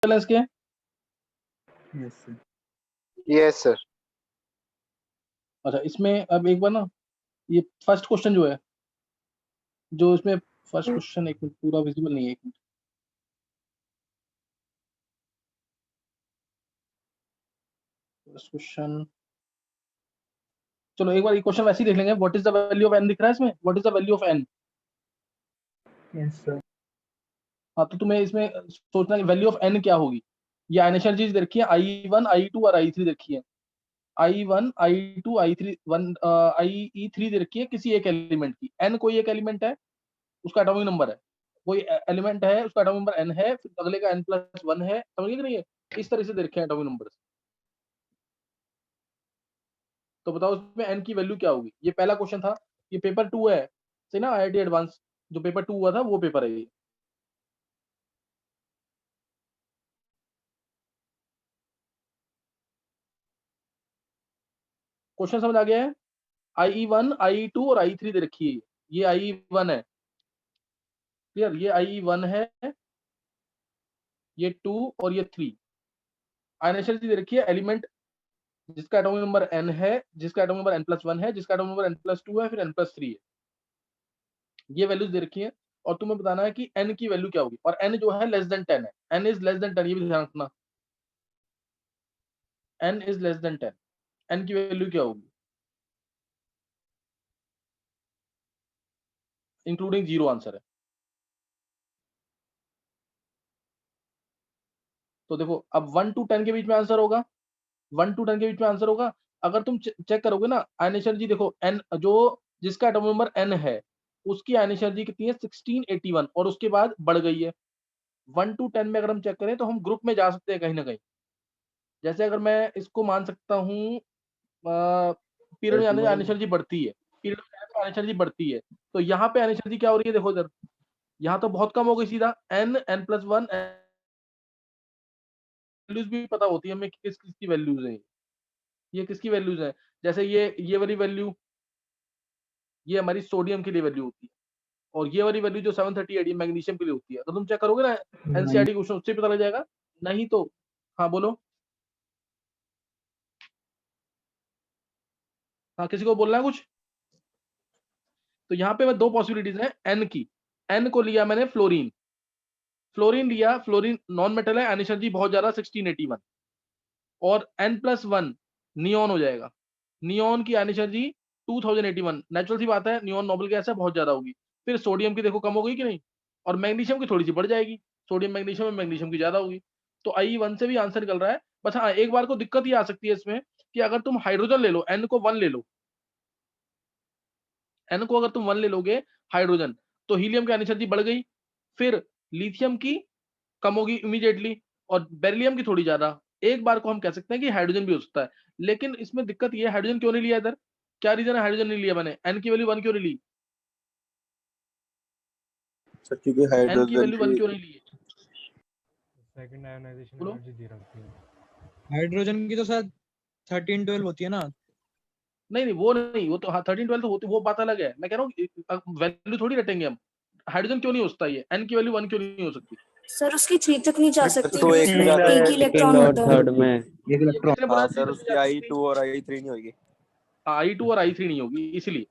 Balance के? Yes sir. Yes sir. अच्छा, इसमें अब एक बार ना ये फर्स्ट क्वेश्चन जो है, जो इसमें फर्स्ट क्वेश्चन, एक मिनट, पूरा विजिबल नहीं है, एक मिनट। फर्स्ट क्वेश्चन, चलो एक बार ये क्वेश्चन वैसे ही देख लेंगे। What is the value of n दिख रहा है इसमें? What is the value of n? Yes sir. हाँ, तो तुम्हें इसमें सोचना है वैल्यू ऑफ n क्या होगी। ये इनिशियल चीज देखी है, I1 I2 और I3 देखी है। I1 I2 I3 IE3 दे रखी है किसी एक एलिमेंट की। n कोई एक एलिमेंट है, उसका एटॉमिक नंबर है। कोई एलिमेंट है, उसका एटॉमिक नंबर n है, फिर अगले का n+1 है। समझ गए कि नहीं? है इस तरह से दे रखे हैं एटॉमिक नंबर। तो बताओ इसमें n की वैल्यू क्या होगी। ये पहला क्वेश्चन था। ये पेपर 2 है, सही ना? IIT एडवांस जो पेपर 2 हुआ था वो पेपर है ये। क्वेश्चन समझ आ गया है? IE1 IE2 और I3 दे रखी है। ये IE1 है, क्लियर? ये IE1 है, ये 2 और ये 3। आइनेशन दे रखी है एलिमेंट जिसका एटॉमिक नंबर n है, जिसका एटॉमिक नंबर n+1 है, जिसका एटॉमिक नंबर n+2 है, फिर n+3 है। ये वैल्यूज दे रखी है और तुम्हें बताना है कि n की वैल्यू क्या होगी। और n जो है लेस देन 10 है। n इज लेस देन 10, ये भी ध्यान रखना। n is less than 10, n की वैल्यू क्या होगी इंक्लूडिंग 0 आंसर है। तो देखो, अब 1 to 10 के बीच में आंसर होगा। 1 to 10 के बीच में आंसर होगा। अगर तुम चेक करोगे ना, आयनिक एनर्जी देखो, n जो जिसका एटॉमिक नंबर n है, उसकी आयनिक एनर्जी कितनी है? 1681, और उसके बाद बढ़ गई है। 1 to 10 में अगर हम चेक करें तो हम ग्रुप में जा सकते हैं कहीं ना कहीं। जैसे अगर मैं इसको मान सकता हूँ, पीरियड में आने आयनिक एनर्जी बढ़ती है, पीरियड में आयनिक एनर्जी बढ़ती है। तो यहाँ पे आयनिक एनर्जी क्या हो रही है? देखो इधर, यहाँ तो बहुत कम हो गई सीधा। n+1 वैल्यूज भी पता होती है हमें किस किसकी वैल्यूज है। ये किसकी वैल्यूज है? जैसे ये वाली वैल्यू, ये हमारी सोडियम के लिए वैल्यू होती है। और ये वाली वैल्यू जो 738 मैग्नीशियम के लिए होती है। तो तुम चेक करोगे ना एनसीईआरटी क्वेश्चन, उससे पता लग जाएगा। नहीं तो हाँ बोलो, हाँ किसी को बोलना है कुछ? तो यहाँ पे मैं दो पॉसिबिलिटीज हैं एन की। एन को लिया मैंने फ्लोरीन, फ्लोरीन लिया, फ्लोरीन नॉन मेटल है, आयनिक एनर्जी बहुत ज्यादा 1681। और n+1 नियॉन हो जाएगा। नियॉन की आयनिक एनर्जी 2081। नेचुरल सी बात है, नियॉन नोबल गैस है, बहुत ज्यादा होगी। फिर सोडियम की देखो कम हो गई कि नहीं, और मैग्नीशियम की थोड़ी सी बढ़ जाएगी। सोडियम मैग्नीशियम में मैग्नीशियम की ज्यादा होगी। तो IE1 से भी आंसर निकल रहा है। बस हाँ, एक बार को दिक्कत ये आ सकती है इसमें कि अगर तुम हाइड्रोजन ले लो, n को 1 ले लो, n को अगर तुम 1 ले लोगे हाइड्रोजन, तो हीलियम की आयनिक एनर्जी बढ़ गई, फिर लिथियम की कम होगी इमीडिएटली, और बेरिलियम की थोड़ी ज्यादा। एक बार को हम कह सकते हैं कि हाइड्रोजन भी हो सकता है। लेकिन इसमें दिक्कत ये है, हाइड्रोजन क्यों नहीं लिया इधर? क्या रीजन है हाइड्रोजन नहीं लिया मैंने? n की वैल्यू 1 क्यों नहीं ली सर क्योंकि n की हाइड्रोजन वैल्यू 1 की क्यों नहीं ली? सेकंड आयोनाइजेशन बोलो। एनर्जी दे रखी है। हाइड्रोजन की तो शायद 13-12 होती है ना। नहीं नहीं, वो नहीं, वो तो हाँ 13-12 तो होती, वो बात अलग है। मैं कह रहा हूँ वैल्यू थोड़ी रटेंगे हम। हाइड्रोजन क्यों नहीं हो सकता? ये n की वैल्यू 1 क्यों नहीं हो सकती? सर उसकी 3 तक नहीं जा सकती, तो एक में उसमें ज्यादा एक है, ही इलेक्ट्रॉन और होता है। थर्ड में एक इलेक्ट्रॉन। किसने बोला हाँ थ्री सर, तक उसकी जा I2 सकती? और I3 नहीं होगी। I2 और I3 नहीं होगी, इसलिए।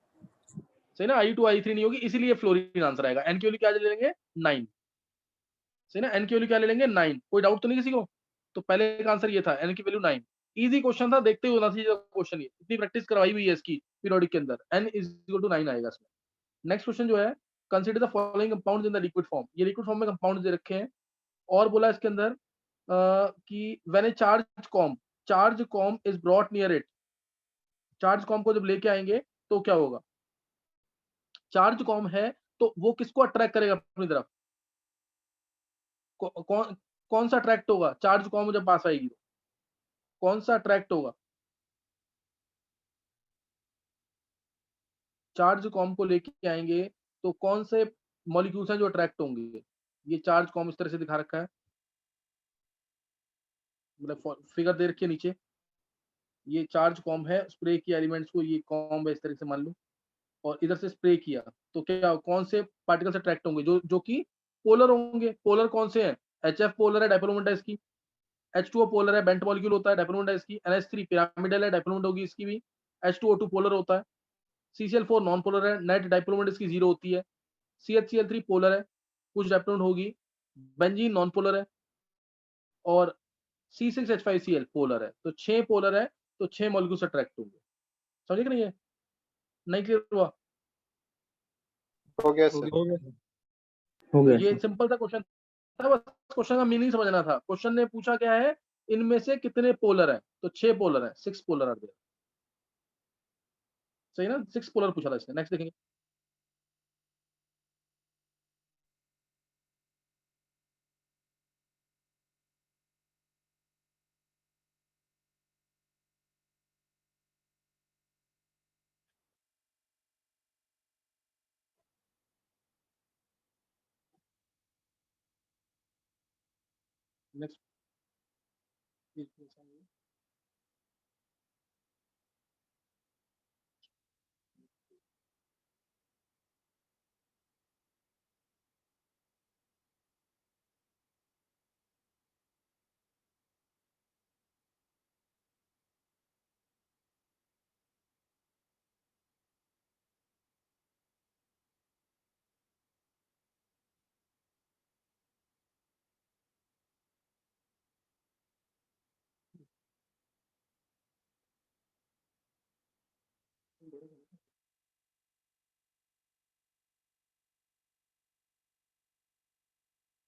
सही ना, I2 I3 नहीं होगी, इसीलिए फ्लोरीन आंसर आएगा। n की वैल्यू क्या ले लेंगे? 9। सही ना, n की वैल्यू क्या ले लेंगे? 9। कोई डाउट तो नहीं किसी को? तो पहले का आंसर ये था, n की वैल्यू 9। इजी क्वेश्चन था, देखते हुए होना चाहिए क्वेश्चन। ये इतनी प्रैक्टिस करवाई हुई है इसकी पीरियोडिक के अंदर। n = 9 आएगा इसमें। नेक्स्ट क्वेश्चन जो है, consider the following compounds in the liquid form. ये लिक्विड फॉर्म में कंपाउंड्स दे रखे हैं, और बोला इसके अंदर कि when A charge com is brought near it. Charge com को जब लेके आएंगे तो क्या होगा? चार्ज कॉम है तो वो किसको अट्रैक्ट करेगा अपनी तरफ? कौन कौन सा अट्रैक्ट होगा? चार्ज कॉम जब पास आएगी तो कौन सा अट्रैक्ट होगा? चार्ज कॉम को लेके आएंगे तो कौन से मॉलिक्यूल्स हैं जो अट्रैक्ट होंगे? ये चार्ज कॉम इस तरह से दिखा रखा है, मतलब फिगर दे रखी है नीचे। ये चार्ज कॉम है, स्प्रे किया एलिमेंट्स को, ये कॉम है इस तरह से मान लो, और इधर से स्प्रे किया तो क्या कौन से पार्टिकल्स अट्रैक्ट होंगे? जो जो कि पोलर होंगे। पोलर कौन से हैं? HF पोलर है, डायपोल मोमेंट है इसकी। H2O पोलर है, बेंट मॉलिक्यूल होता है, डायपोल मोमेंट है इसकी। NH3 पिरामिडल है, डायपोल मोमेंट होगी इसकी भी। H2O2 पोलर होता है। CCl4 नॉन पोलर है, नेट डायपोल मोमेंट इसकी 0 होती है। CHCl3 पोलर है, कुछ डायपोल मोमेंट होगी। बेंजीन नॉन पोलर है और C6H5Cl पोलर है। तो 6 पोलर है, तो 6 मॉलिक्यूल्स अट्रैक्ट होंगे। समझे कि नहीं है? नहीं क्लियर हुआ? हो गया सर। हो तो गया ये सर। सिंपल सा क्वेश्चन था, बस क्वेश्चन का मीनिंग समझना था। क्वेश्चन ने पूछा क्या है, इनमें से कितने पोलर है? तो 6 पोलर है, 6 पोलर आर देयर। सही ना? 6 पोलर पूछा था इसने। नेक्स्ट देखेंगे। नेक्स्ट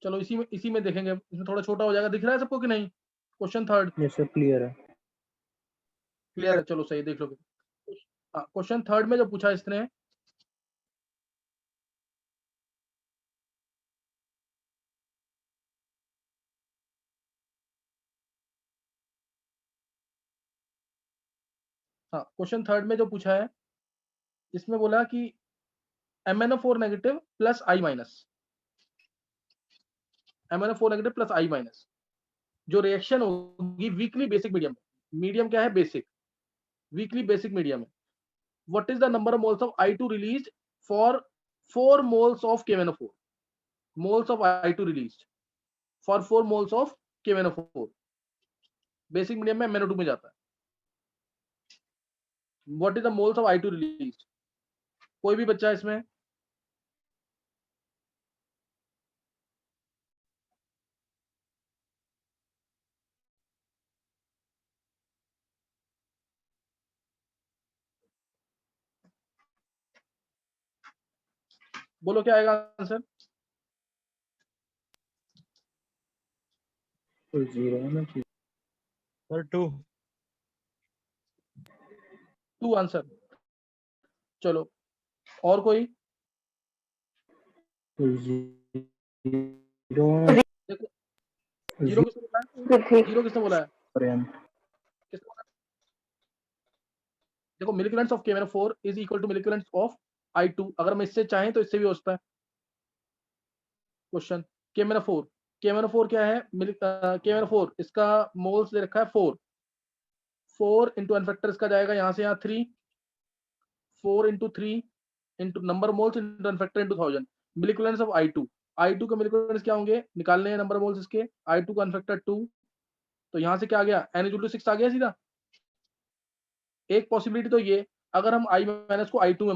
चलो इसी में देखेंगे। इसमें थोड़ा छोटा हो जाएगा। दिख रहा है सबको कि नहीं? Question third yes sir, clear है। क्लियर है? चलो सही, देख लो। क्वेश्चन थर्ड में जो पूछा इसने, हाँ क्वेश्चन थर्ड में जो पूछा है, इसमें बोला कि MnO4 negative plus I minus, MnO4 negative plus I minus जो रिएक्शन होगी वीकली बेसिक मीडियम। मीडियम क्या है? बेसिक। वीकली बेसिक मीडियम है। What is the number of moles of I2 released for 4 moles of KMnO4? Moles of I2 released for 4 moles of KMnO4। Basic medium में MnO2 में जाता है। What is the moles of I2 released? कोई भी बच्चा इसमें? बोलो क्या आएगा आंसर? तो 0 है ना? सर 2। 2 आंसर। चलो और कोई? तो 0 देखो, जीरो किसने बोला है? जीरो किसने बोला है? किसने बोला है? देखो, milliequivalents of KMnO4 is equal to milliequivalents of I2। अगर हम इससे चाहें तो इससे भी हो सकता है। क्वेश्चन KMnO4 क्या है? KMnO4 इसका मोल्स दे रखा है 4 इंटू एन फैक्टर इसका जाएगा यहाँ से यहाँ 3, 4 into 3 into number moles into n factor into 1000। Milliequivalents of I2 के मिलिकुलेंट्स क्या होंगे? निकालने हैं नंबर मोल्स इसके। I2 का एन फैक्टर 2, तो यहाँ से क्या आ गया? N=6 आ गया सीधा। एक पॉसिबिलिटी तो ये, अगर हम I माइनस को I2 में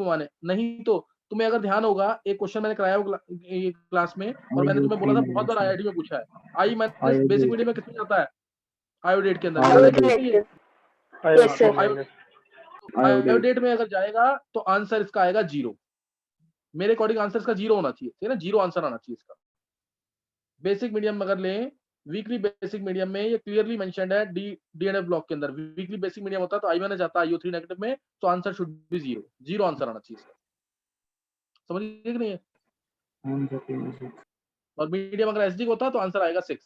माने, नहीं तो तुम्हें अगर ध्यान होगा, एक क्वेश्चन मैंने कराया क्लास में और मैंने तुम्हें बोला था बहुत बार IIT में पूछा है। I माइनस बेसिक मीडियम में किसमें जाता है? आयोडेट के अंदर। Yes sir. आयोडेट में अगर जाएगा तो आंसर इसका आएगा 0। मेरे अकॉर्डिंग आंसर इसका 0 होना चाहिए, ठीक है ना? 0 आंसर आना चाहिए इसका। बेसिक मीडियम में अगर लें, वीकली बेसिक मीडियम में ये क्लियरली मेंशन्ड है DNF ब्लॉक के अंदर। वीकली बेसिक मीडियम होता है तो I माइनस जाता है IO3 नेगेटिव में, तो आंसर शुड बी 0 आंसर आना चाहिए इसका। समझिए कि नहीं है? और मीडियम अगर एसिडिक होता है तो आंसर आएगा 6।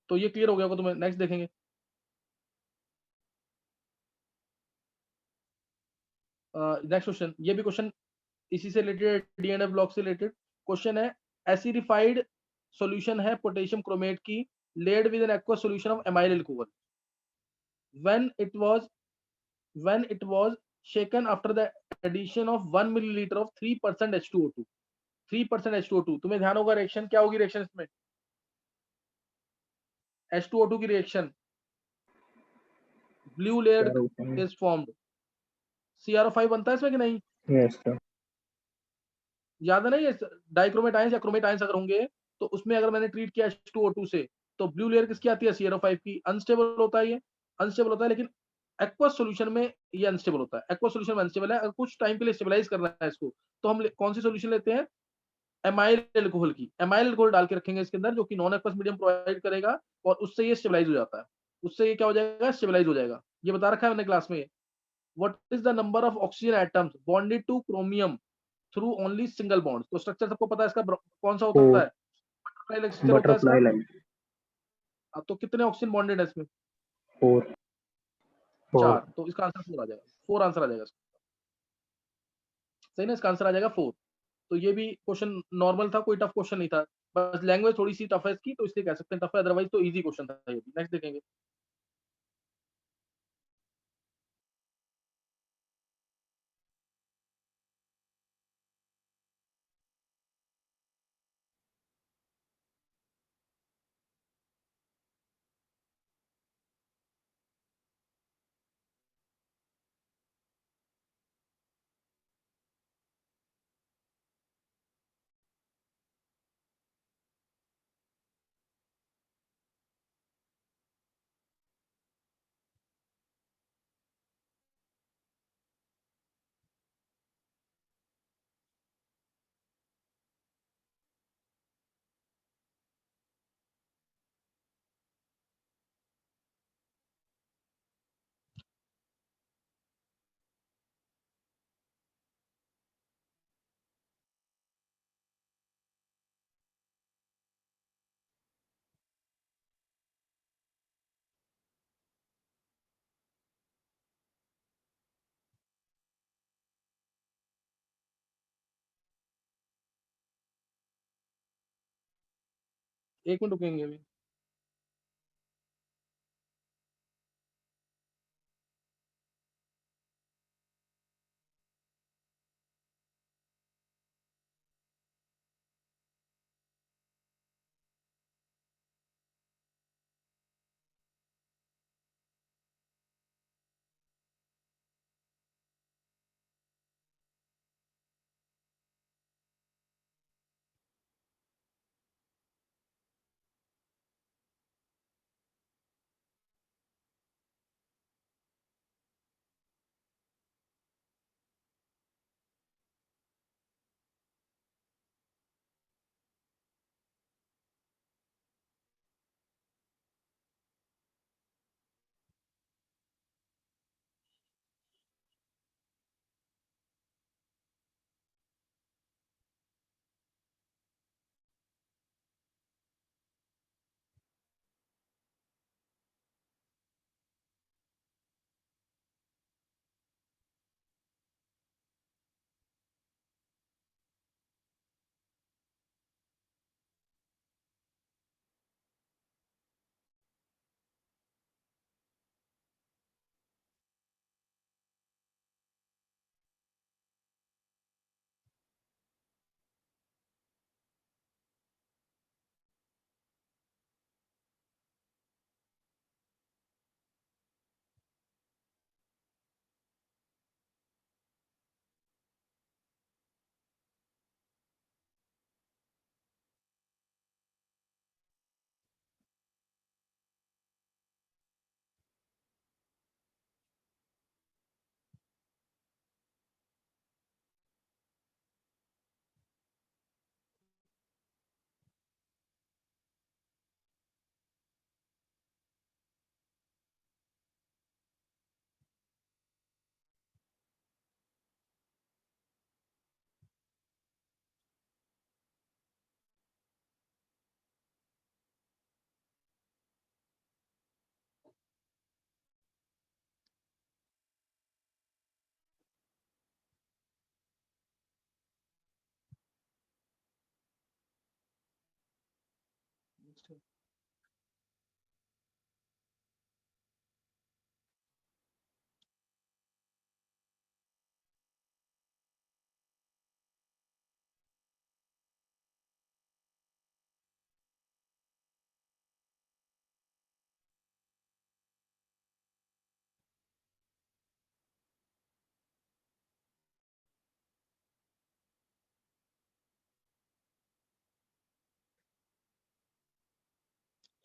तो ये क्लियर हो गया होगा तुम्हें। नेक्स्ट देखेंगे। नेक्स्ट क्वेश्चन, ये भी क्वेश्चन इसी से रिलेटेड, DNF ब्लॉक से रिलेटेड क्वेश्चन है। एसिडिफाइड सॉल्यूशन है पोटेशियम क्रोमेट की, led with an aqueous solution of amyl alcohol when it was shaken after the addition of 1 milliliter of 3% H2O2। 3% H2O2। तुम्हें ध्यान होगा रिएक्शन क्या होगी, रिएक्शन इसमें H2O2 की reaction, blue layer is formed, CrO5 बनता है इसमें कि नहीं, यस सर। याद है ना, ये डाइक्रोमेट आयंस या क्रोमेट आयंस अगर होंगे तो उसमें अगर मैंने ट्रीट किया H2O2 से तो ब्लू लेयर किसकी आती है, CrO5 की। अनस्टेबल होता है, ये अनस्टेबल होता है, लेकिन एक्वस सॉल्यूशन में ये अनस्टेबल होता है, एक्वस सॉल्यूशन में अनस्टेबल है। अगर कुछ टाइम के लिए स्टेबलाइज करना है इसको तो हम कौन सी सॉल्यूशन लेते हैं, एमाइल एल्कोहल की, एमाइल एल्कोहल डाल के रखेंगे इसके अंदर, जो कि नॉन एक्वस मीडियम प्रोवाइड करेगा और उससे ये स्टेबलाइज हो जाता है, उससे ये क्या हो जाएगा, स्टेबलाइज हो जाएगा। ये बता रखा है मैंने क्लास में। What is the number of oxygen atoms bonded two chromium through only single bond. तो स्ट्रक्चर सबको पता है इसका, कौन सा होता है, बटरफ्लाई स्ट्रक्चर होता है इसका। Butterfly line. तो कितने ऑक्सीजन बॉन्डेड है इसमें, 4। 4। तो इसका आंसर 4 आ जाएगा, 4 आंसर आ जाएगा इसका। सही ना, इसका आंसर आ जाएगा 4। तो ये भी क्वेश्चन नॉर्मल था, कोई टफ क्वेश्चन नहीं था, बस लैंग्वेज थोड़ी सी टफ है इसकी, तो इसलिए कह सकते हैं टफ है, अदरवाइज तो इजी क्वेश्चन था ये भी। नेक्स्ट देखेंगे। एक मिनट रुकेंगे अभी।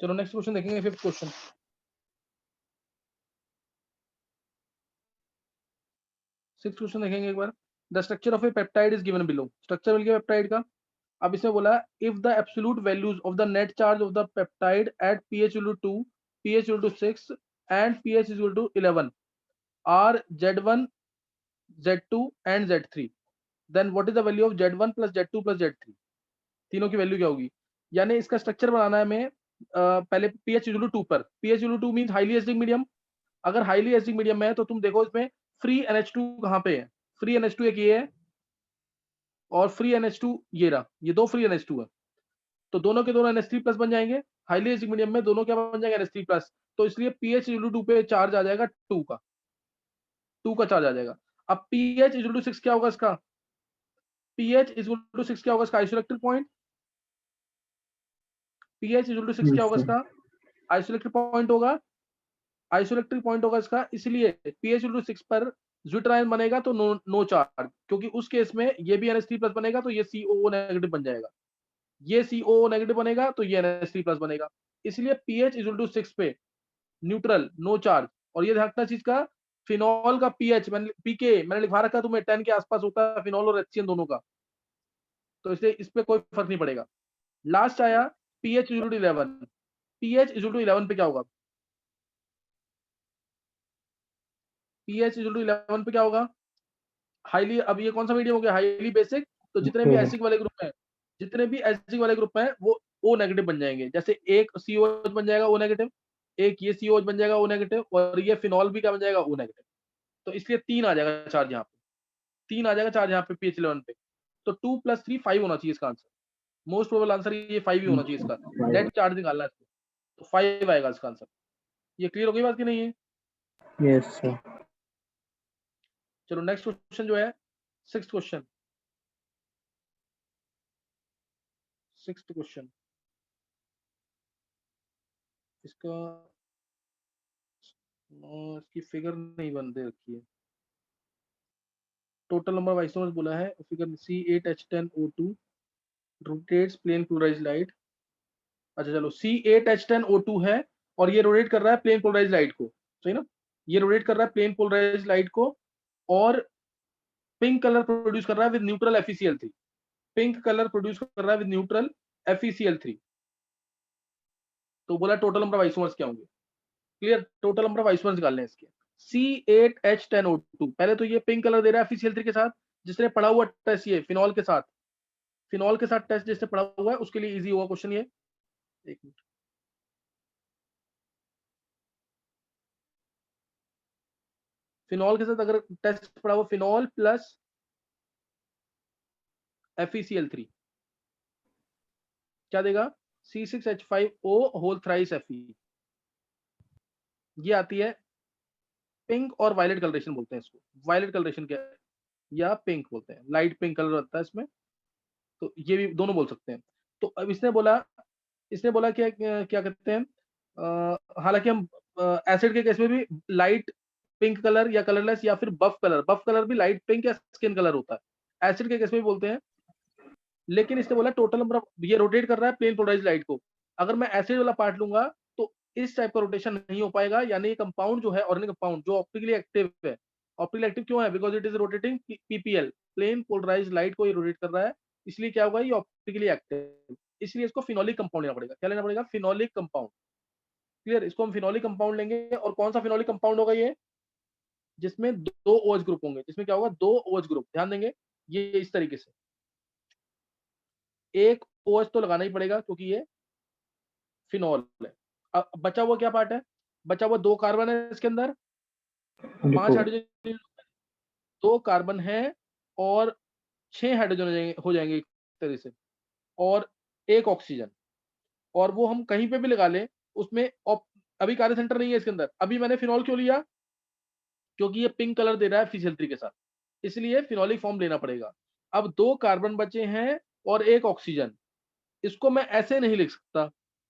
चलो नेक्स्ट क्वेश्चन देखेंगे, 5th क्वेश्चन। सिक्स क्वेश्चन देखेंगे एक बार। The structure of a peptide is given below. Structure मिल गया पेप्टाइड का। अब इसमें बोला if the absolute values of the net charge of the peptide at pH equal to 2, pH equal to 6 and pH equal to 11 are Z1, Z2 and Z3, then what is the value of Z1 plus Z2 plus Z3? तीनों की value क्या होगी? यानी इसका structure बनाना है हमें पहले pH equal to 2 पर। pH equal to 2 means highly acidic medium. अगर हाईली एसिडिक मीडियम है तो तुम देखो इसमें फ्री NH2 कहाँ पे है? फ्री NH2 एक ये है और फ्री NH2 ये रहा, ये दो फ्री NH2 है, तो दोनों के दोनों NH3 प्लस बन जाएंगे। हाईली एसिडिक मीडियम में दोनों क्या बन जाएंगे? NH3 plus. तो इसलिए pH equal to 2 पे चार्ज आ जाएगा 2 का, 2 का चार्ज आ जाएगा। अब pH equal to 6 क्या होगा इसका? pH equal to 6 क्या होगा इसका? Isoelectric point. pH equal to 6 क्या होगा इसका? आइसोइलेक्ट्रिक पॉइंट होगा, आइसोइलेक्ट्रिक पॉइंट होगा इसका। इसलिए pH equal to 6 पर ज्विटर आयन बनेगा तो नो चार्ज, क्योंकि उस केस में ये भी NH3 प्लस बनेगा तो ये COO नेगेटिव बन जाएगा, ये COO नेगेटिव बनेगा तो ये NH3 प्लस बनेगा। इसलिए pH equal to 6 पे न्यूट्रल, नो चार्ज। और ये ध्यान रखना चीज का, फिनॉल का pH मैंने लिखवा रखा तुम्हें 10 के आसपास होता है फिनॉल और HCN दोनों का, तो इसलिए इस पे कोई फर्क नहीं पड़ेगा। लास्ट आया pH equal to 11। pH equal to 11 पे क्या होगा? pH equal to 11 पे क्या होगा? हाईली, अब ये कौन सा मीडियम हो गया? Highly basic. तो जितने भी एसिडिक वाले ग्रुप हैं, जितने भी एसिडिक वाले ग्रुप हैं वो O नेगेटिव बन जाएंगे। जैसे एक COH बन जाएगा O नेगेटिव, एक ये COH बन जाएगा O नेगेटिव, और ये फिनॉल भी क्या बन जाएगा? O negative. तो इसलिए 3 आ जाएगा चार्ज यहाँ पे, 3 आ जाएगा चार्ज यहाँ पे pH 11 पे। तो 2 + 3 5 होना चाहिए इसका आंसर। मोस्ट प्रोबेबल आंसर ये 5 ही होना चाहिए इसका। नेट चार्ज निकालना है इसको, तो 5 आएगा इसका आंसर। ये क्लियर हो गई बात कि नहीं है? Yes sir. चलो नेक्स्ट क्वेश्चन जो है 6th क्वेश्चन। 6th क्वेश्चन इसका इसकी फिगर नहीं बन दे रखी है। टोटल नंबर ऑफ आइसोमर्स बोला है, figure C8H10O2 rotates plane polarised light. अच्छा चलो, C8H10O2 है और ये रोटेट कर रहा है प्लेन पोलराइज्ड लाइट को, सही ना? ये रोटेट कर रहा है प्लेन पोलराइज्ड लाइट को और पिंक कलर प्रोड्यूस कर रहा है with neutral FeCl3। Pink colour produce कर रहा है विद न्यूट्रल FeCl3। तो बोला टोटल नंबर ऑफ आइसोमर्स क्या होंगे? Clear, total number of isomers निकालने हैं इसके। C8H10O2, पहले तो ये पिंक कलर दे रहा है FeCl3 के साथ। जिसने पढ़ा हुआ टेस्ट ये फिनॉल के साथ, फिनॉल के साथ टेस्ट जिसने पढ़ा हुआ है उसके लिए इजी होगा क्वेश्चन ये। एक मिनट, फिनॉल के साथ अगर टेस्ट पढ़ा हुआ, फिनॉल प्लस FeCl3 क्या देगा? C6H5O whole thrice Fe। ये आती है पिंक और वायलेट कलरेशन बोलते हैं इसको। वायलेट कलरेशन क्या है? या पिंक बोलते हैं, लाइट पिंक कलर रहता है इसमें, तो ये भी दोनों बोल सकते हैं। तो अब इसने बोला क्या क्या कहते हैं, हालांकि हम एसिड के केस में भी लाइट पिंक कलर या कलरलेस या फिर बफ कलर भी लाइट पिंक या स्किन कलर होता है, एसिड के केस में भी बोलते हैं। लेकिन इसने बोला टोटल नंबर ऑफ, ये रोटेट कर रहा है प्लेन पोलराइज्ड लाइट को। अगर मैं एसिड वाला पार्ट लूंगा तो इस टाइप का रोटेशन नहीं हो पाएगा, यानी ये कंपाउंड जो है, ऑर्गेनिक कंपाउंड जो ऑप्टिकली एक्टिव है। ऑप्टिकली एक्टिव क्यों है? Because it is rotating PPL, plane polarised light को ये रोटेट कर रहा है, इसलिए क्या होगा? ये ऑप्टिकली एक्टिव, इसलिए इसको फिनोलिक कंपाउंड लेना पड़ेगा। क्या लेना पड़ेगा? Phenolic compound. क्लियर, इसको हम फिनोलिक कंपाउंड लेंगे। और कौन सा फिनोलिक कंपाउंड होगा ये? जिसमें 2 OH ग्रुप होंगे। जिसमें क्या होगा? 2 OH ग्रुप। ध्यान देंगे ये इस तरीके से, एक OH तो लगाना ही पड़ेगा क्योंकि ये फिनॉल है। अब बचा हुआ क्या पार्ट है? बचा हुआ 2 कार्बन है इसके अंदर, 5 हाइड्रोजन, 2 कार्बन है और 6 हाइड्रोजन हो जाएंगे एक तरह से, और 1 ऑक्सीजन। और वो हम कहीं पे भी लगा लें उसमें अभी कार्य सेंटर नहीं है इसके अंदर। अभी मैंने फिनॉल क्यों लिया? क्योंकि ये पिंक कलर दे रहा है FeCl3 के साथ, इसलिए फिनोलिक फॉर्म लेना पड़ेगा। अब 2 कार्बन बचे हैं और 1 ऑक्सीजन। इसको मैं ऐसे नहीं लिख सकता,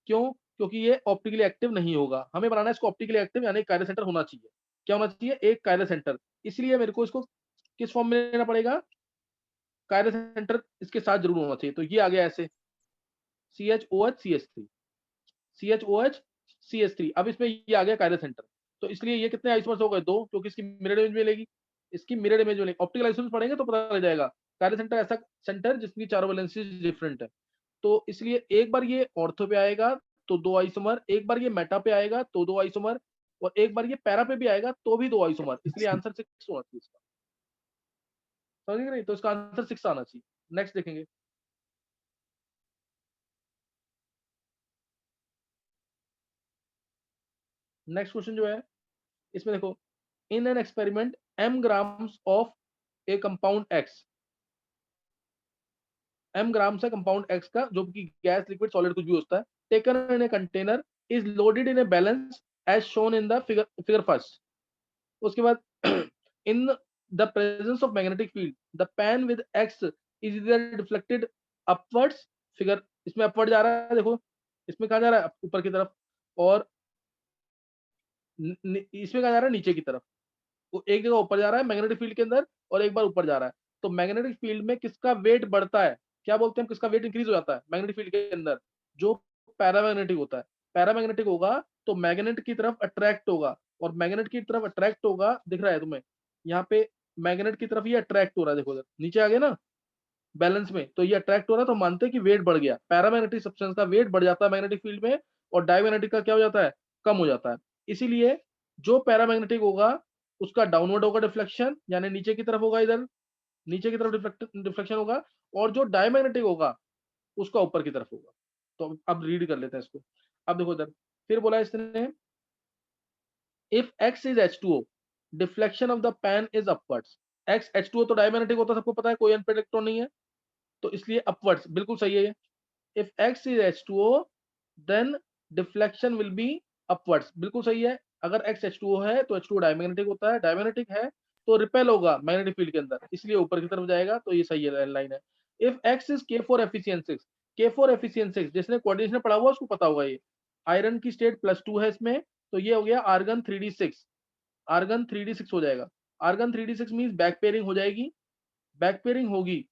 क्यों? क्योंकि ये ऑप्टिकली एक्टिव नहीं होगा। हमें बनाना है इसको ऑप्टिकली एक्टिव, यानी कार्य सेंटर होना चाहिए। क्या होना चाहिए? एक कार्य सेंटर। इसलिए मेरे को इसको किस फॉर्म में लेना पड़ेगा? कार्य सेंटर इसके साथ जरूर होना चाहिए। तो ये आ गया ऐसे CHOH CH3। CHOH CH3। अब इसमें ये आ गया कायरल सेंटर, तो इसलिए ये कितने आइसोमर्स हो गए? 2, क्योंकि इसकी मिरर इमेज मिलेगी, इसकी मिरर इमेज मिलेगी। ऑप्टिकल आइसोमर्स पढ़ेंगे तो पता लग जाएगा। कायरल सेंटर ऐसा सेंटर जिसकी चारों वैलेंसीज डिफरेंट है, तो इसलिए एक बार ये ऑर्थो पे आएगा तो 2 आइसोमर, एक बार ये मेटा पे आएगा तो 2 आइसोमर, और एक बार ये पैरा पे भी आएगा तो भी 2 आइसोमर। इसलिए आंसर 6 होना चाहिए इसका, समझ गए नहीं? तो इसका आंसर 6 आना चाहिए। नेक्स्ट देखेंगे, नेक्स्ट क्वेश्चन जो है इसमें देखो, in an experiment m grams of A compound x, m grams है कंपाउंड x का, जो कि गैस लिक्विड सॉलिड कुछ भी होता है, taken in a container is loaded in a balance as shown in the figure first. उसके बाद in the presence of magnetic field the pan with x is इधर डिफ्लेक्टेड अपवर्ड्स, फिगर इसमें upward जा रहा है, देखो इसमें कहा जा रहा है ऊपर की तरफ, और इसमें कहा जा रहा है नीचे की तरफ। वो एक जगह ऊपर जा रहा है मैग्नेटिक फील्ड के अंदर, और एक बार ऊपर जा रहा है। तो मैग्नेटिक फील्ड में किसका वेट बढ़ता है, क्या बोलते हैं, किसका वेट इंक्रीज हो जाता है मैग्नेटिक फील्ड के अंदर? जो पैरामैग्नेटिक होता है। पैरामैग्नेटिक होगा तो मैग्नेट की तरफ अट्रैक्ट होगा, और मैग्नेट की तरफ अट्रैक्ट होगा, दिख रहा है तुम्हें यहाँ पे, मैग्नेट की तरफ ये अट्रैक्ट हो रहा है, देखो उधर नीचे आ गया ना बैलेंस में, तो ये अट्रैक्ट हो रहा है, तो मानते हैं कि वेट बढ़ गया। पैरामैग्नेटिक सब्सटेंस का वेट बढ़ जाता है मैग्नेटिक फील्ड में, और डायमैग्नेटिक का क्या हो जाता है? कम हो जाता है। इसीलिए जो पैरामैग्नेटिक होगा उसका डाउनवर्ड होगा डिफ्लेक्शन, यानी नीचे की तरफ होगा, इधर नीचे की तरफ डिफ्लेक्शन होगा, और जो डायमैग्नेटिक होगा उसका ऊपर की तरफ होगा। तो अब रीड कर लेते हैं इसको। अब देखो इधर फिर बोला इसने, if x is H2O deflection of the pan is upwards. x H2O तो डायमैग्नेटिक होता है, सबको पता है, कोई अनपेड इलेक्ट्रॉन नहीं है, तो इसलिए अपवर्ड्स बिल्कुल सही है ये। If x is H2O then deflection will be upwards, बिल्कुल सही है। अगर x H2O है तो H2O डायमैग्नेटिक होता है, डायमैग्नेटिक है तो रिपेल होगा मैग्नेटिक फील्ड के अंदर, इसलिए ऊपर की तरफ जाएगा, तो ये सही है लाइन है। If x is K4 efficiency 6, K4 efficiency 6 जिसने कोऑर्डिनेशन पढ़ा हुआ उसको पता होगा, ये आयरन की स्टेट +2 है इसमें, तो ये हो गया आर्गन 3d6, आर्गन 3d6 हो जाएगा। Argon 3d6 means back pairing हो जाएगी, बैक पेयरिंग होगी,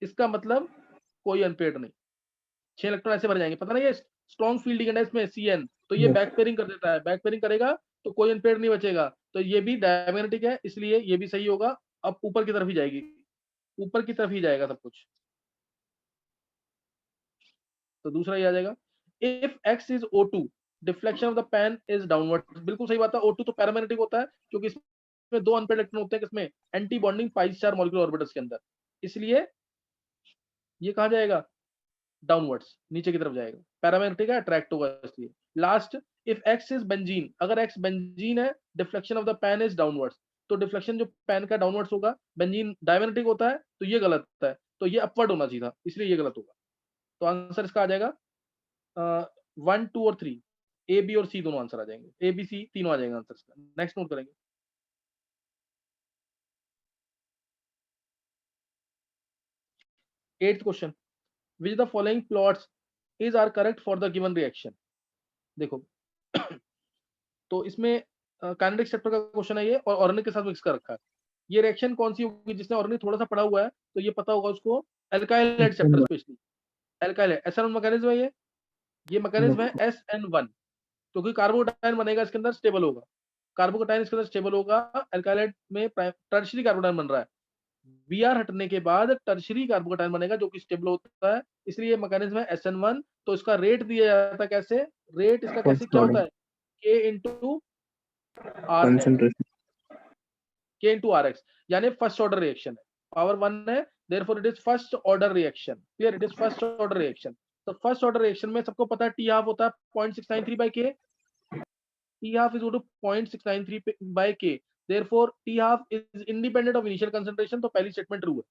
इसका मतलब कोई अनपेड नहीं, 6 इलेक्ट्रॉन ऐसे भर जाएंगे। पता नहीं, ये स्ट्रॉन्ग फील्डिंग है इसमें CN, तो ये बैक पेयरिंग कर देता है, बैक पेयरिंग करेगा तो कोई अनपेड नहीं बचेगा, तो ये भी डायमैग्नेटिक है, इसलिए ये भी सही होगा। अब ऊपर की तरफ ही जाएगी, ऊपर की तरफ ही जाएगा सब कुछ, तो दूसरा ही आ जाएगा। If x is O2 deflection of the pan is downward, बिल्कुल सही बात है। O2 तो पैरामैग्नेटिक होता है क्योंकि इसमें 2 अनपेड इलेक्ट्रॉन होते हैं, किसमें? Anti bonding pi star molecular orbitals के अंदर, इसलिए ये कहां जाएगा? डाउनवर्ड्स, नीचे की तरफ जाएगा, पैरामैग्नेटिक है, अट्रैक्ट होगा इसलिए। Last, if x is benzene, अगर x बेंजीन है deflection of the pan is downwards, तो डिफ्लेक्शन जो पैन का डाउनवर्ड्स होगा, बेंजीन डायमैग्नेटिक होता है तो ये गलत है, तो ये अपवर्ड होना चाहिए था, इसलिए ये गलत होगा। तो आंसर इसका आ जाएगा 1, 2 और 3, A B और C दोनों आंसर आ जाएंगे, A B C तीनों आ जाएंगे आंसर इसका। नेक्स्ट नोट करेंगे, 8th question, which the following plots is are correct for the given reaction. देखो तो इसमें काइनेटिक चैप्टर का क्वेश्चन है ये, और ऑर्गेनिक के साथ मिक्स कर रखा है। ये रिएक्शन कौन सी होगी? जिसने ऑर्गेनिक थोड़ा सा पढ़ा हुआ है तो ये पता होगा उसको, alkyl hide chapter specially, alkyl SN1 mechanism है ये मैकेनिज्म है SN1, क्योंकि कार्बोकटायन बनेगा इसके अंदर, स्टेबल होगा, कार्बोकटायन इसके अंदर स्टेबल होगा। एल्काइल में टर्शियरी कार्बोकटायन बन रहा है, Br हटने के बाद टर्शियरी कार्बोकटायन बनेगा जो कि स्टेबल होता है, इसलिए मैकेनिज्म है SN1। तो इसका रेट दिया जाता है कैसे? रेट इसका कैसे क्या होता है? K into R concentration K into RX, यानी फर्स्ट ऑर्डर रिएक्शन है, पावर 1 है, therefore it is first order reaction, clear? It is first order reaction. तो फर्स्ट ऑर्डर रिएक्शन में सबको पता है T हाफ होता है 0.693 by K, T half is equal to 0.693 by K, therefore T half is independent of initial concentration, तो पहली statement true है।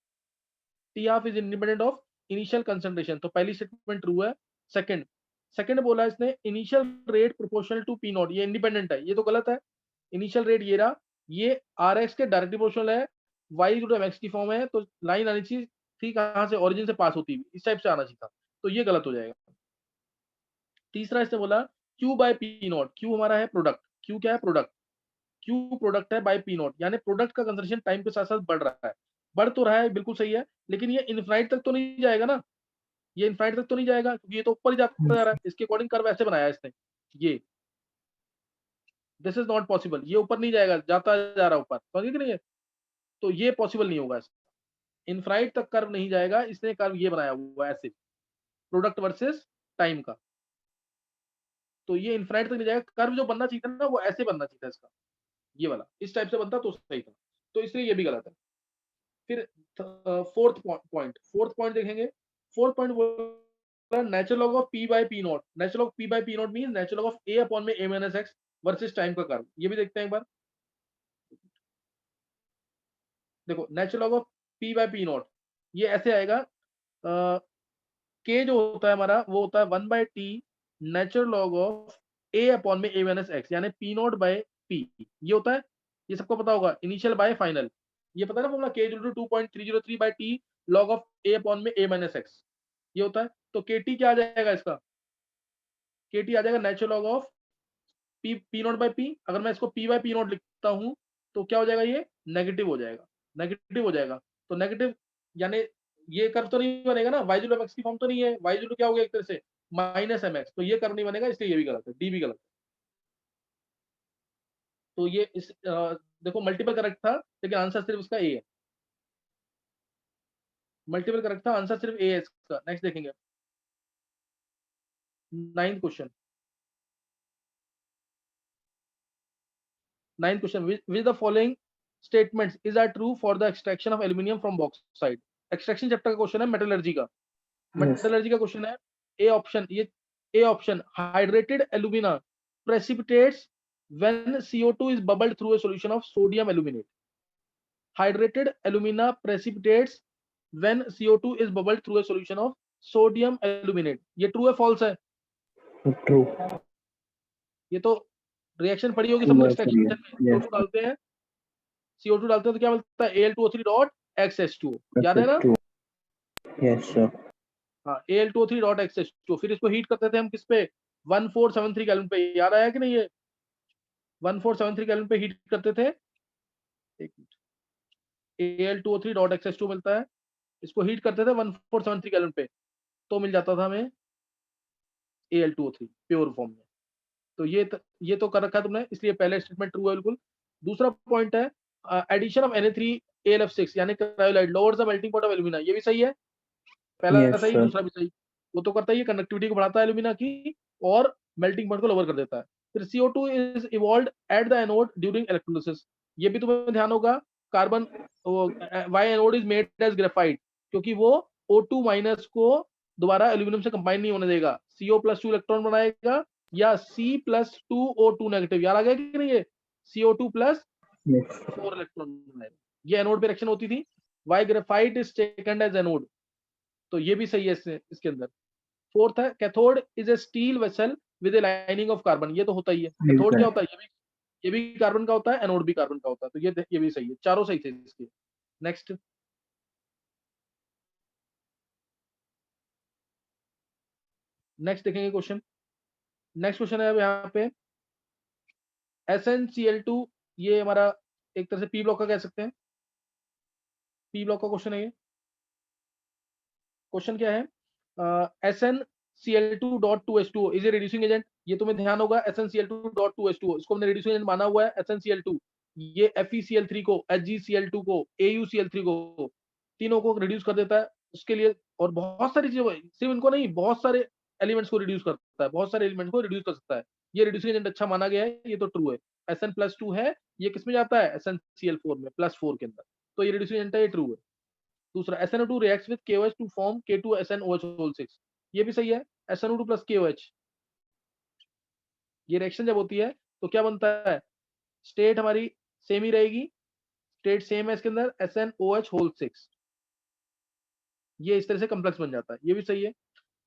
T half is independent of initial concentration, तो पहली स्टेटमेंट ट्रू है। सेकंड बोला इसने initial rate proportional to P naught, ये independent है, ये तो गलत है। इनिशियल रेट ये रहा, ये RX के डायरेक्टली प्रोपोर्शनल है, Y टू MX की फॉर्म है, तो लाइन आनी चाहिए थी कहां से? ओरिजिन से पास होती हुई, इस टाइप से आना चाहिए था, तो ये गलत हो जाएगा। तीसरा इसने बोला Q by P naught, Q हमारा है प्रोडक्ट, Q क्या है? प्रोडक्ट, Q प्रोडक्ट है बाय P नॉट, यानी प्रोडक्ट का कंसंट्रेशन टाइम के साथ साथ बढ़ रहा है, बढ़ तो रहा है, बिल्कुल सही है, लेकिन ये इनफाइनाइट तक तो नहीं जाएगा ना, ये इनफाइनाइट तक तो नहीं जाएगा क्योंकि ये तो ऊपर ही जाता जा रहा है, इसके अकॉर्डिंग कर्व ऐसे बनाया है इसने, ये दिस इज नॉट पॉसिबल, ये ऊपर नहीं जाएगा, जाता जा रहा है ऊपर, समझ नहीं है, तो ये पॉसिबल नहीं होगा, इनफाइनाइट तक कर्व नहीं जाएगा, इसने कर्व ये बनाया हुआ है ऐसे, प्रोडक्ट वर्सेस टाइम का, तो ये इनफाइनाइट तक नहीं जाएगा, कर्व जो बनना चाहिए था ना वो ऐसे बनना चाहिए था इसका, ये वाला इस टाइप से बनता तो सही था, तो इसलिए ये भी गलत है। फिर फोर्थ पॉइंट देखेंगे, फोर्थ पॉइंट बोला natural log of p by p naught, natural log p by p naught means natural log of a upon में a minus x versus time का कर्व, ये भी देखते हैं एक बार। देखो natural log of p by p naught ये ऐसे आएगा, k जो होता है हमारा वो होता है 1 by t natural log of a upon में a माइनस x, यानी p नॉट बाय p, ये होता है, ये सबको पता होगा, इनिशियल बाय फाइनल, ये पता है ना formula, k equal to 2.303 by t log of a upon में a माइनस x, ये होता है। तो kt क्या आ जाएगा इसका, kt आ जाएगा natural log of p naught by p, अगर मैं इसको p बाय p नॉट लिखता हूं तो क्या हो जाएगा, ये नेगेटिव हो जाएगा, नेगेटिव हो जाएगा, तो नेगेटिव यानी ये कर्व तो नहीं बनेगा ना, y इक्वल x की फॉर्म तो नहीं है, y इक्वल क्या हो गया एक तरह से माइनस mx, तो ये कर्व नहीं बनेगा, इसलिए ये भी गलत है, डी भी गलत है। तो ये इस देखो मल्टीपल करेक्ट था लेकिन आंसर सिर्फ इसका ए है, मल्टीपल करेक्ट था, आंसर सिर्फ ए है इसका। नेक्स्ट देखेंगे 9th question, 9th question, which the following statements is are true for the extraction of aluminium from bauxite, extraction chapter का क्वेश्चन है, मेटलर्जी का, मेटलर्जी का क्वेश्चन है। ए ऑप्शन, ये A option, hydrated alumina precipitates when CO2 is bubbled through a solution of sodium aluminate, hydrated alumina precipitates when CO2 is bubbled through a solution of sodium aluminate, ये true है false है, true, ये तो reaction पड़ी होगी सब लोग, extraction में CO2 डालते हैं, CO2 डालते हैं तो क्या मिलता है Al2O3 डॉट XH2, याद है ना, यस सर, हाँ Al2O3 डॉट XH2, फिर इसको हीट करते थे हम किस पे 1473 केल्विन पे, याद आया कि नहीं, ये 1473 केल्विन पे हीट करते थे, एक मिनट, Al2O3 डॉट XH2 मिलता है, इसको हीट करते थे 1473 केल्विन पे, तो मिल जाता था हमें Al2O3 प्योर फॉर्म में, तो ये तो कर रखा है तुमने, इसलिए पहले स्टेटमेंट ट्रू है बिल्कुल। दूसरा पॉइंट है एडिशन ऑफ Na3AlF6 यानी cryolite lowers the melting point of alumina, ये भी सही है, पहला Yes, सही sir. दूसरा भी सही, वो तो करता ही है, कंडक्टिविटी को बढ़ाता है एल्यूमिना की और मेल्टिंग पॉइंट को लोअर कर देता है। फिर CO2 is evolved at the anode during electrolysis, ये भी तुम्हें ध्यान होगा, carbon why anode is made as graphite, क्योंकि वो O2 माइनस को दोबारा एल्यूमिनियम से कंबाइन नहीं होने देगा, CO+2 इलेक्ट्रॉन बनाएगा या C+2O2 नेगेटिव, याद आ गया कि नहीं, ये CO2+4 इलेक्ट्रॉन बनाएगा, ये एनोड पे रिएक्शन होती थी, why graphite is taken as anode, तो ये भी सही है इसके अंदर। फोर्थ है cathode is a steel vessel with a lining of carbon, ये तो होता ही है, कैथोड क्या होता है, ये भी कार्बन का होता है, एनोड भी कार्बन का होता है, तो ये भी सही है, चारों सही थे इसके। नेक्स्ट देखेंगे क्वेश्चन, नेक्स्ट क्वेश्चन है अब यहाँ पे SnCl2, ये हमारा एक तरह से पी ब्लॉक का कह सकते हैं, पी ब्लॉक का क्वेश्चन है ये। क्वेश्चन क्या है, SnCl2.2H2O is a reducing agent, ये तुम्हें ध्यान होगा, SnCl2.2H2O इसको हमने रिड्यूसिंग एजेंट माना हुआ है, SnCl2 ये FeCl3 को, HgCl2 को, AuCl3 को, तीनों को रिड्यूस कर देता है उसके लिए, और बहुत सारी चीजें, सिर्फ इनको नहीं, बहुत सारे एलिमेंट्स को रिड्यूस करता है, बहुत सारे एलिमेंट्स को रिड्यूस कर सकता है, ये रिड्यूसिंग एजेंट अच्छा माना गया है, ये तो ट्रू है। Sn+2 है, ये किसमें जाता है SnCl4 में +4 के अंदर, तो ये रिड्यूसिंग एजेंट है, ये ट्रू है। दूसरा SnO2 reacts with KOH to form K2SnOH6, ये भी सही है, SnO2 plus KOH, ये रिएक्शन जब होती है तो क्या बनता है, स्टेट हमारी सेम ही रहेगी, स्टेट सेम है इसके अंदर SnOH6, ये इस तरह से कॉम्प्लेक्स बन जाता है, ये भी सही है।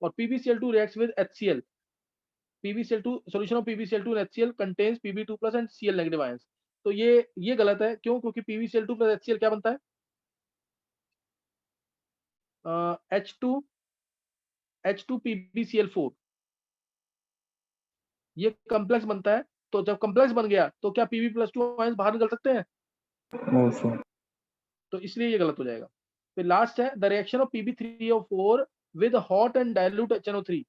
और PbCl2 reacts with HCl, PbCl2 solution of PbCl2 and HCl contains Pb2 plus and Cl negative ions, तो ये गलत है, क्यों, क्योंकि PbCl2 plus HCl क्या बनता है, H2PbCl4, ये कॉम्प्लेक्स बनता है, तो जब कॉम्प्लेक्स बन गया तो क्या Pb+2 आयंस बाहर निकल सकते हैं, तो इसलिए ये गलत हो जाएगा। फिर लास्ट है the reaction of Pb3O4 with hot and dilute HNO3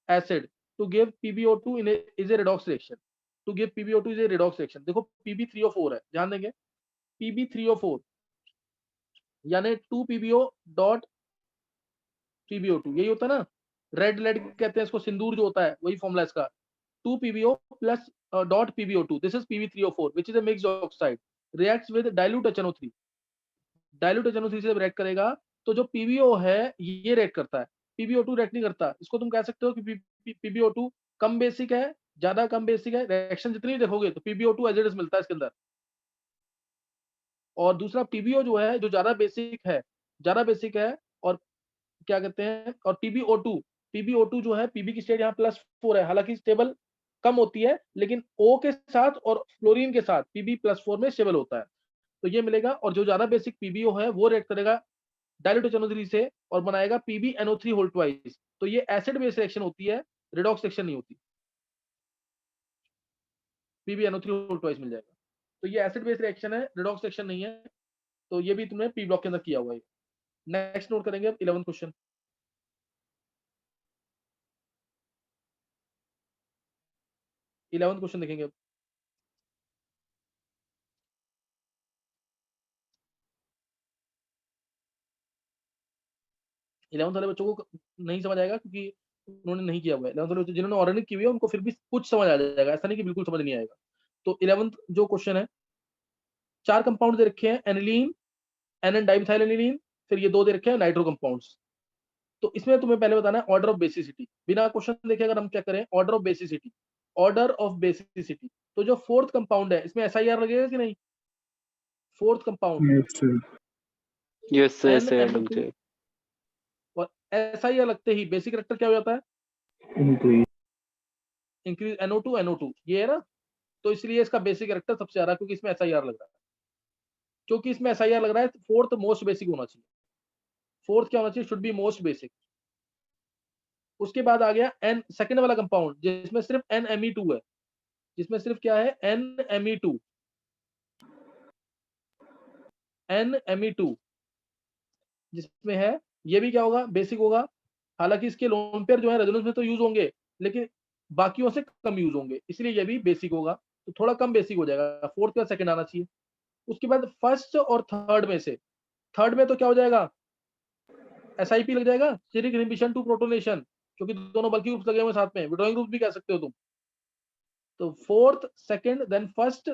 acid to give PbO2 is a redox reaction. To give PbO2 is a redox reaction. देखो Pb3O4 है, ध्यान देंगे Pb3O4 यानी 2PbO डॉट PbO2, यही होता है ना, रेड लेड कहते हैं इसको, सिंदूर जो होता है वही फॉर्मूला इसका, 2PbO plus dot PbO2, this is Pb3O4 which is a mixed oxide reacts with dilute HNO3. dilute HNO3 से रिएक्ट करेगा तो जो PbO है ये रिएक्ट करता है, PbO2 रिएक्ट नहीं करता। इसको तुम कह सकते हो कि PbO2 कम बेसिक है, ज्यादा कम बेसिक है, रिएक्शन जितनी भी देखोगे तो PbO2 एज इट इज मिलता है इसके अंदर। और दूसरा PbO जो है जो ज्यादा बेसिक है और क्या कहते हैं, और PbO2 जो है Pb की स्टेट यहाँ +4 है, हालांकि स्टेबल कम होती है लेकिन O के साथ और फ्लोरीन के साथ Pb+4 में स्टेबल होता है, तो ये मिलेगा। और जो ज्यादा बेसिक PbO है वो रिएक्ट करेगा डाइल्यूट HNO3 से और बनाएगा PbNO3 होल ट्वाइस। तो ये एसिड बेस रिएक्शन होती है, रिडॉक्स रिएक्शन नहीं होती। PbNO3 होल ट्वाइस मिल जाएगा, तो ये एसिड बेस रिएक्शन है, रिडॉक्स रिएक्शन नहीं है। तो ये भी तुमने पी ब्लॉक के अंदर किया हुआ है। नेक्स्ट नोट करेंगे 11th क्वेश्चन। देखेंगे अब। 11th वाले बच्चों को नहीं समझ आएगा क्योंकि उन्होंने नहीं किया हुआ है। 11th वाले बच्चे जिन्होंने ऑर्गेनिक की हुई है उनको फिर भी कुछ समझ आ जाएगा, ऐसा नहीं कि बिल्कुल समझ नहीं आएगा। तो 11th जो क्वेश्चन है, 4 कंपाउंड दे रखे हैं, एनिलीन, एनएन डाइमिथाइल, फिर ये 2 दे रखे हैं नाइट्रो कंपाउंड्स। तो इसमें तुम्हें पहले बताना है ऑर्डर ऑफ बेसिसिटी। बिना क्वेश्चन देखे अगर हम क्या करें, ऑर्डर ऑफ बेसिसिटी, तो जो 4th कंपाउंड है इसमें SIR लगेगा कि नहीं? 4th compound Yes, sir. और SIR लगते ही बेसिक कैरेक्टर क्या हो जाता है? इंक्रीज NO2 ये है ना, तो इसलिए इसका बेसिक कैरेक्टर सबसे आ रहा है क्योंकि इसमें SIR लग रहा है। क्योंकि इसमें SIR लग रहा है, 4th मोस्ट बेसिक होना चाहिए। 4th क्या होना चाहिए? Should be most basic. उसके बाद आ गया N सेकंड वाला कंपाउंड जिसमें सिर्फ NMe2 है, जिसमें सिर्फ क्या है? NMe2 जिसमें है, ये भी क्या होगा? बेसिक होगा। हालांकि इसके लोन पेयर जो है रेजोनेंस में तो यूज होंगे लेकिन बाकियों से कम यूज होंगे, इसलिए ये भी बेसिक होगा, तो थोड़ा कम बेसिक हो जाएगा। 4th का सेकंड आना चाहिए। उसके बाद फर्स्ट और थर्ड में से, थर्ड में तो क्या हो जाएगा? SIP लग जाएगा, स्टीरिक इनहिबिशन टू प्रोटोनेशन, क्योंकि दोनों बल्कि ग्रुप्स लगे हुए साथ में, विड्रॉइंग ग्रुप भी कह सकते हो तुम। तो 4th, सेकंड, देन फर्स्ट,